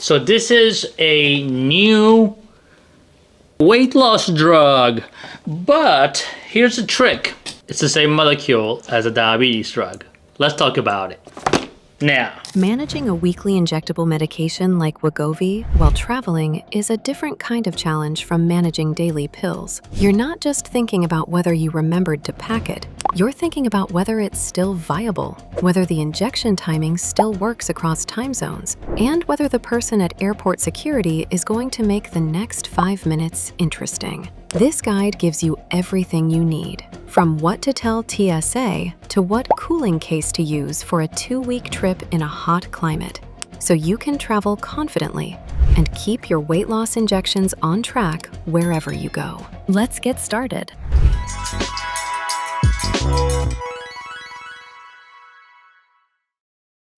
So this is a new weight loss drug, but here's the trick. It's the same molecule as a diabetes drug. Let's talk about it. Now, Managing a weekly injectable medication like Wegovy while traveling is a different kind of challenge from managing daily pills. You're not just thinking about whether you remembered to pack it, you're thinking about whether it's still viable, whether the injection timing still works across time zones, and whether the person at airport security is going to make the next 5 minutes interesting. This guide gives you everything you need, from what to tell TSA to what cooling case to use for a 2-week trip in a hot climate, so you can travel confidently and keep your weight loss injections on track wherever you go. Let's get started.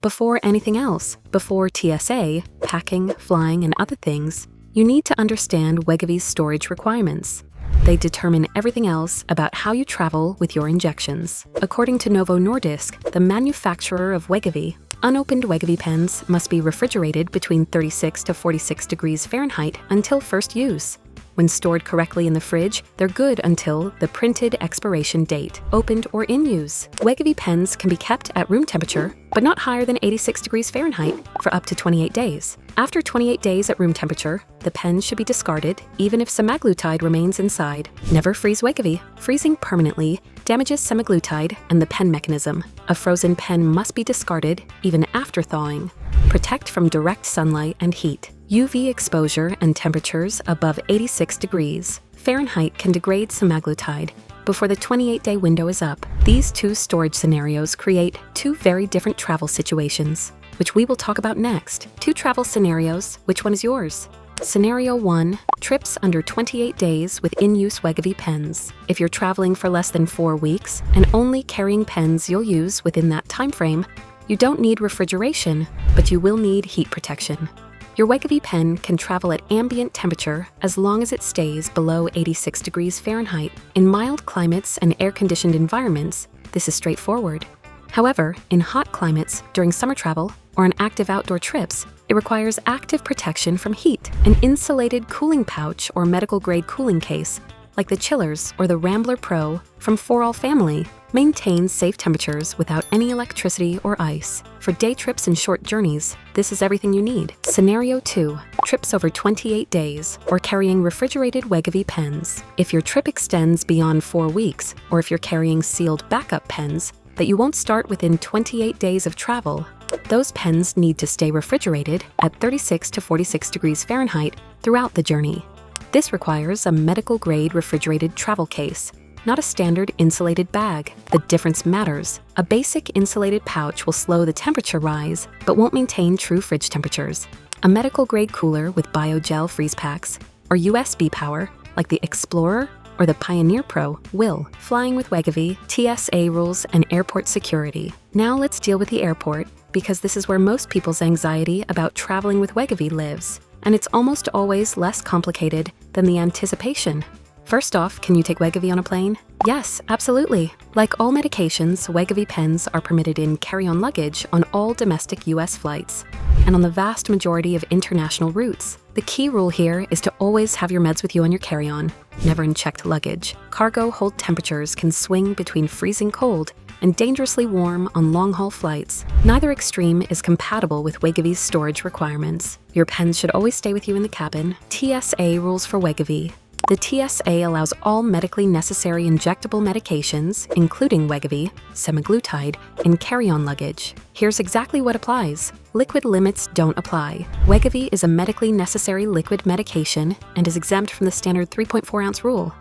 Before anything else, before TSA, packing, flying, and other things, you need to understand Wegovy's storage requirements. They determine everything else about how you travel with your injections. According to Novo Nordisk, the manufacturer of Wegovy, unopened Wegovy pens must be refrigerated between 36 to 46 degrees Fahrenheit until first use. When stored correctly in the fridge, they're good until the printed expiration date, opened or in use. Wegovy pens can be kept at room temperature, but not higher than 86 degrees Fahrenheit for up to 28 days. After 28 days at room temperature, the pen should be discarded, even if semaglutide remains inside. Never freeze Wegovy. Freezing permanently damages semaglutide and the pen mechanism. A frozen pen must be discarded, even after thawing. Protect from direct sunlight and heat. UV exposure and temperatures above 86 degrees Fahrenheit can degrade semaglutide before the 28-day window is up. These two storage scenarios create two very different travel situations, which we will talk about next. 2 travel scenarios, which one is yours? Scenario 1, trips under 28 days with in-use Wegovy pens. If you're traveling for less than 4 weeks and only carrying pens you'll use within that time frame, you don't need refrigeration, but you will need heat protection. Your Wegovy pen can travel at ambient temperature as long as it stays below 86 degrees Fahrenheit. In mild climates and air-conditioned environments, this is straightforward. However, in hot climates, during summer travel, or on active outdoor trips, it requires active protection from heat. An insulated cooling pouch or medical-grade cooling case, like the Chillers or the Rambler Pro from For All Family, maintains safe temperatures without any electricity or ice. For day trips and short journeys, this is everything you need. Scenario 2, trips over 28 days or carrying refrigerated Wegovy pens. If your trip extends beyond 4 weeks, or if you're carrying sealed backup pens that you won't start within 28 days of travel, those pens need to stay refrigerated at 36 to 46 degrees Fahrenheit throughout the journey. This requires a medical-grade refrigerated travel case, not a standard insulated bag. The difference matters. A basic insulated pouch will slow the temperature rise, but won't maintain true fridge temperatures. A medical-grade cooler with biogel freeze packs, or USB power, like the Explorer or the Pioneer Pro, will. Flying with Wegovy, TSA rules, and airport security. Now let's deal with the airport, because this is where most people's anxiety about traveling with Wegovy lives, and it's almost always less complicated than the anticipation. First off, can you take Wegovy on a plane? Yes, absolutely. Like all medications, Wegovy pens are permitted in carry-on luggage on all domestic US flights and on the vast majority of international routes. The key rule here is to always have your meds with you on your carry-on, never in checked luggage. Cargo hold temperatures can swing between freezing cold and dangerously warm on long-haul flights. Neither extreme is compatible with Wegovy's storage requirements. Your pens should always stay with you in the cabin. TSA rules for Wegovy. The TSA allows all medically necessary injectable medications, including Wegovy, semaglutide, in carry-on luggage. Here's exactly what applies. Liquid limits don't apply. Wegovy is a medically necessary liquid medication and is exempt from the standard 3.4-ounce rule.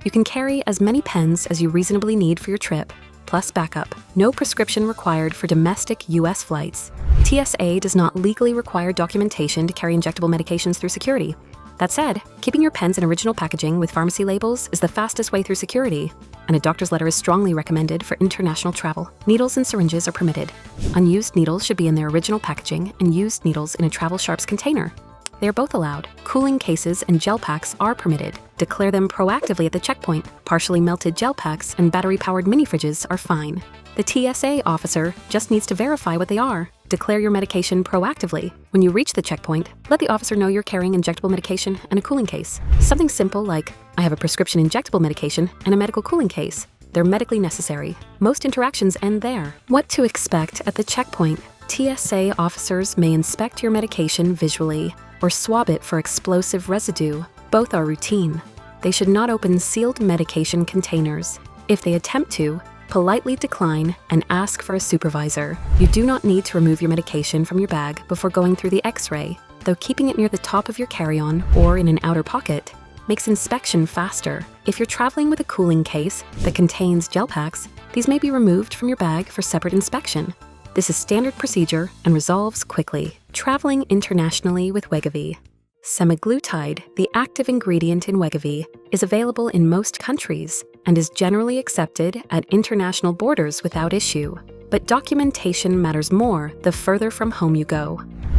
You can carry as many pens as you reasonably need for your trip, plus backup. No prescription required for domestic US flights. TSA does not legally require documentation to carry injectable medications through security. That said, keeping your pens in original packaging with pharmacy labels is the fastest way through security, and a doctor's letter is strongly recommended for international travel. Needles and syringes are permitted. Unused needles should be in their original packaging, and used needles in a Travel Sharps container. They are both allowed. Cooling cases and gel packs are permitted. Declare them proactively at the checkpoint. Partially melted gel packs and battery-powered mini fridges are fine. The TSA officer just needs to verify what they are. Declare your medication proactively. When you reach the checkpoint, let the officer know you're carrying injectable medication and a cooling case. Something simple like, I have a prescription injectable medication and a medical cooling case. They're medically necessary. Most interactions end there. What to expect at the checkpoint? TSA officers may inspect your medication visually or swab it for explosive residue. Both are routine. They should not open sealed medication containers. If they attempt to, politely decline and ask for a supervisor. You do not need to remove your medication from your bag before going through the X-ray, though keeping it near the top of your carry-on or in an outer pocket makes inspection faster. If you're traveling with a cooling case that contains gel packs, these may be removed from your bag for separate inspection. This is standard procedure and resolves quickly. Traveling internationally with Wegovy. Semaglutide, the active ingredient in Wegovy, is available in most countries and is generally accepted at international borders without issue. But documentation matters more the further from home you go.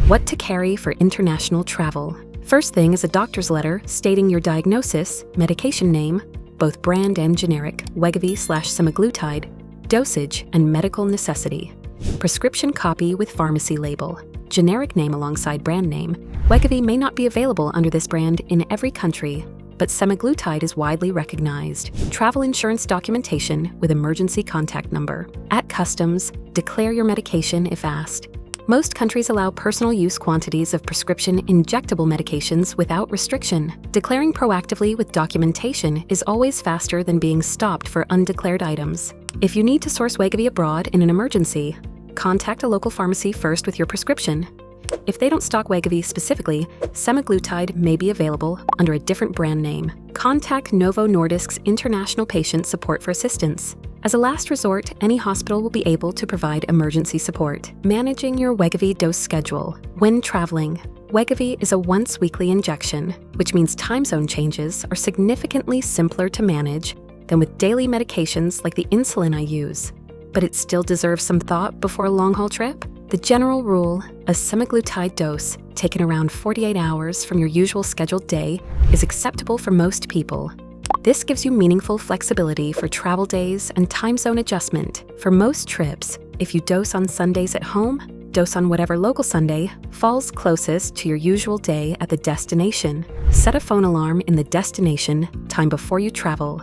What to carry for international travel? First thing is a doctor's letter stating your diagnosis, medication name, both brand and generic, Wegovy/semaglutide, dosage, and medical necessity. Prescription copy with pharmacy label. Generic name alongside brand name. Wegovy may not be available under this brand in every country, but semaglutide is widely recognized. Travel insurance documentation with emergency contact number. At customs, declare your medication if asked. Most countries allow personal use quantities of prescription injectable medications without restriction. Declaring proactively with documentation is always faster than being stopped for undeclared items. If you need to source Wegovy abroad in an emergency, contact a local pharmacy first with your prescription. If they don't stock Wegovy specifically, semaglutide may be available under a different brand name. Contact Novo Nordisk's International Patient Support for assistance. As a last resort, any hospital will be able to provide emergency support. Managing your Wegovy dose schedule. When traveling, Wegovy is a once-weekly injection, which means time zone changes are significantly simpler to manage than with daily medications like the insulin I use. But it still deserves some thought before a long-haul trip? The general rule, a semaglutide dose taken around 48 hours from your usual scheduled day is acceptable for most people. This gives you meaningful flexibility for travel days and time zone adjustment. For most trips, if you dose on Sundays at home, dose on whatever local Sunday falls closest to your usual day at the destination. Set a phone alarm in the destination time before you travel,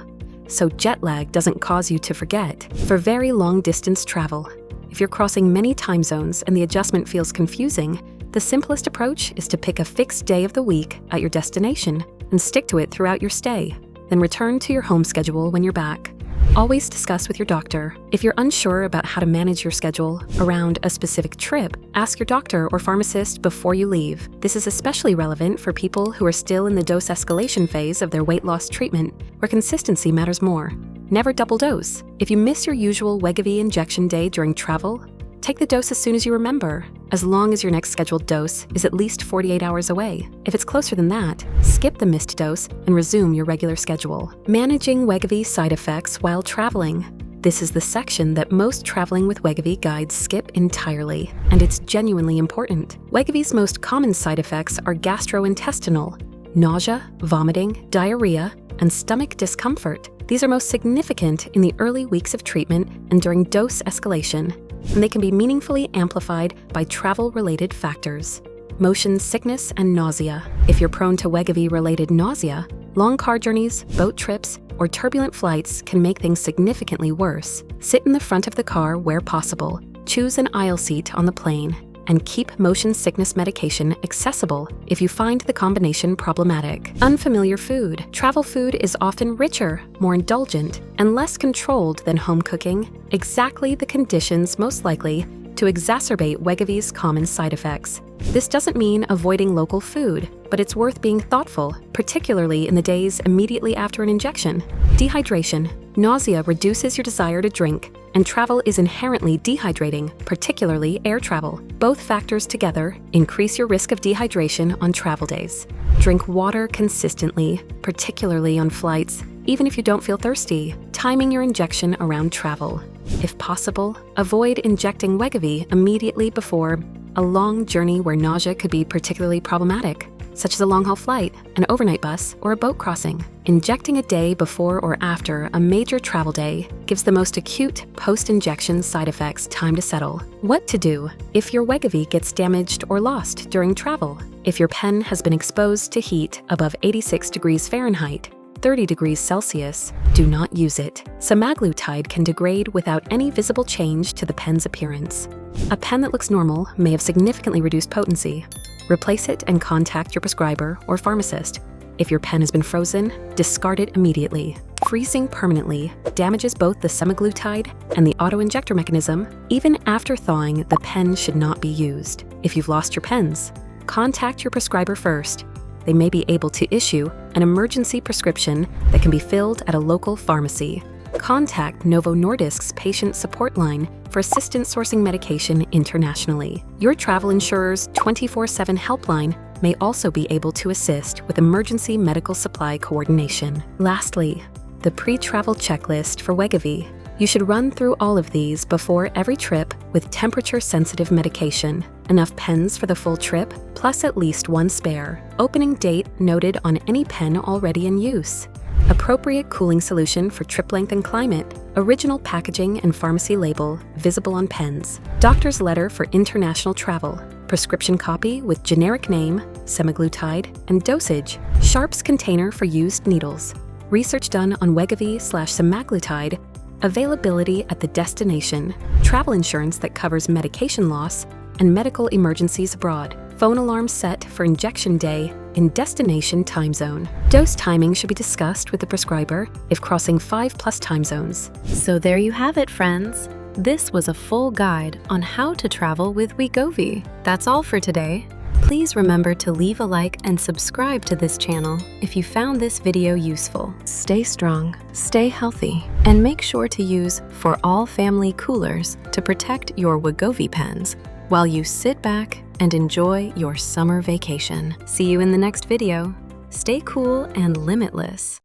so jet lag doesn't cause you to forget. For very long-distance travel, if you're crossing many time zones and the adjustment feels confusing, the simplest approach is to pick a fixed day of the week at your destination and stick to it throughout your stay. Then return to your home schedule when you're back. Always discuss with your doctor. If you're unsure about how to manage your schedule around a specific trip, ask your doctor or pharmacist before you leave. This is especially relevant for people who are still in the dose escalation phase of their weight loss treatment, where consistency matters more. Never double dose. If you miss your usual Wegovy injection day during travel, take the dose as soon as you remember, as long as your next scheduled dose is at least 48 hours away. If it's closer than that, skip the missed dose and resume your regular schedule. Managing Wegovy side effects while traveling. This is the section that most traveling with Wegovy guides skip entirely, and it's genuinely important. Wegovy's most common side effects are gastrointestinal, nausea, vomiting, diarrhea, and stomach discomfort. These are most significant in the early weeks of treatment and during dose escalation, and they can be meaningfully amplified by travel-related factors. Motion sickness and nausea. If you're prone to Wegovy-related nausea, long car journeys, boat trips, or turbulent flights can make things significantly worse. Sit in the front of the car where possible. Choose an aisle seat on the plane, and keep motion sickness medication accessible if you find the combination problematic. Unfamiliar food. Travel food is often richer, more indulgent, and less controlled than home cooking, exactly the conditions most likely to exacerbate Wegovy's common side effects. This doesn't mean avoiding local food, but it's worth being thoughtful, particularly in the days immediately after an injection. Dehydration. Nausea reduces your desire to drink, and travel is inherently dehydrating, particularly air travel. Both factors together increase your risk of dehydration on travel days. Drink water consistently, particularly on flights, even if you don't feel thirsty. Timing your injection around travel. If possible, avoid injecting Wegovy immediately before a long journey where nausea could be particularly problematic. such as a long-haul flight, an overnight bus, or a boat crossing. Injecting a day before or after a major travel day gives the most acute post-injection side effects time to settle. What to do if your Wegovy gets damaged or lost during travel? If your pen has been exposed to heat above 86 degrees Fahrenheit, 30 degrees Celsius, do not use it. Semaglutide can degrade without any visible change to the pen's appearance. A pen that looks normal may have significantly reduced potency. Replace it and contact your prescriber or pharmacist. If your pen has been frozen, discard it immediately. Freezing permanently damages both the semaglutide and the auto-injector mechanism. Even after thawing, the pen should not be used. If you've lost your pens, contact your prescriber first. They may be able to issue an emergency prescription that can be filled at a local pharmacy. Contact Novo Nordisk's patient support line for assistance sourcing medication internationally. Your travel insurer's 24/7 helpline may also be able to assist with emergency medical supply coordination. Lastly, the pre-travel checklist for Wegovy. You should run through all of these before every trip with temperature-sensitive medication. Enough pens for the full trip, plus at least one spare. Opening date noted on any pen already in use. Appropriate cooling solution for trip length and climate. Original packaging and pharmacy label visible on pens. Doctor's letter for international travel. Prescription copy with generic name, semaglutide, and dosage. Sharps container for used needles. Research done on Wegovy/semaglutide. Availability at the destination, travel insurance that covers medication loss, and medical emergencies abroad. Phone alarm set for injection day in destination time zone. Dose timing should be discussed with the prescriber if crossing 5+ time zones. So there you have it, friends. This was a full guide on how to travel with Wegovy. That's all for today. Please remember to leave a like and subscribe to this channel if you found this video useful. Stay strong, stay healthy, and make sure to use For All Family coolers to protect your Wegovy pens while you sit back and enjoy your summer vacation. See you in the next video. Stay cool and limitless.